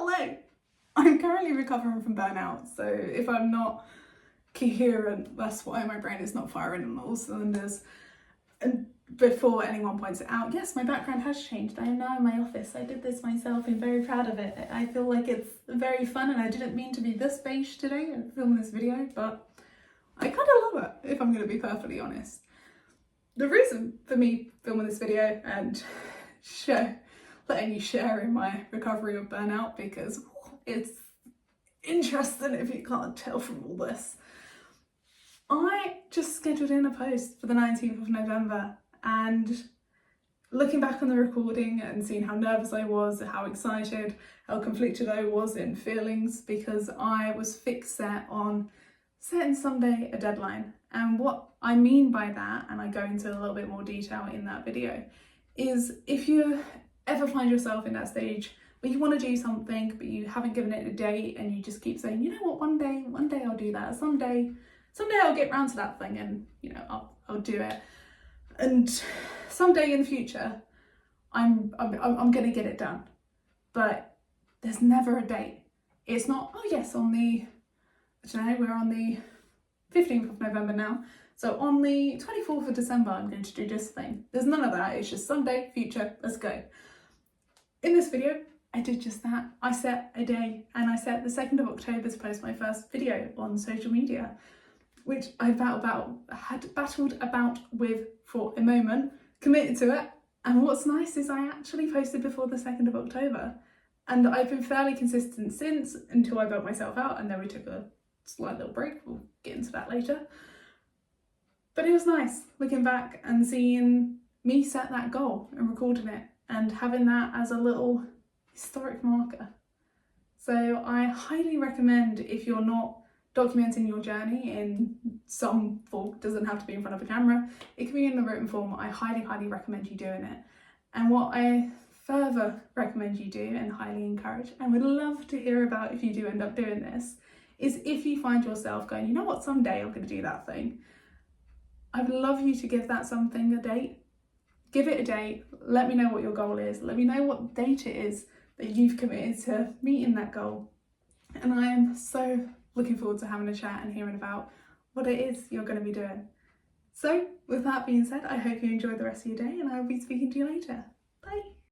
Hello! I'm currently recovering from burnout, so if I'm not coherent, that's why my brain is not firing on all cylinders. And before anyone points it out, yes, my background has changed. I am now in my office. I did this myself. I'm very proud of it. I feel like it's very fun, and I didn't mean to be this beige today and film this video, but I kind of love it, if I'm going to be perfectly honest. The reason for me filming this video and letting you share in my recovery of burnout, because it's interesting if you can't tell from all this. I just scheduled in a post for the 19th of November, and looking back on the recording and seeing how nervous I was, how excited, how conflicted I was in feelings, because I was fixed set on setting someday a deadline. And what I mean by that, and I go into a little bit more detail in that video, is if you ever find yourself in that stage where you want to do something but you haven't given it a date, and you just keep saying, you know what, one day I'll do that, someday I'll get round to that thing, and you know, I'll do it, and someday in the future I'm gonna get it done. But there's never a date. It's not, oh yes, on the, I don't know, we're on the 15th of November now, so on the 24th of December I'm going to do this thing. There's none of that. It's just someday, future, let's go. In this video I did just that. I set a day, and I set the 2nd of October to post my first video on social media, which I had battled about with for a moment, committed to it, and what's nice is I actually posted before the 2nd of October, and I've been fairly consistent since, until I burnt myself out, and then we took a slight little break. We'll get into that later. But it was nice looking back and seeing me set that goal and recording it, and having that as a little historic marker. So I highly recommend, if you're not documenting your journey in some form, doesn't have to be in front of a camera, it can be in the written form, I highly recommend you doing it. And what I further recommend you do, and highly encourage, and would love to hear about if you do end up doing this, is if you find yourself going, you know what, someday I'm going to do that thing, I would love you to give that something a date. Give it a date. Let me know what your goal is. Let me know what date it is that you've committed to meeting that goal. And I am so looking forward to having a chat and hearing about what it is you're going to be doing. So with that being said, I hope you enjoy the rest of your day, and I will be speaking to you later.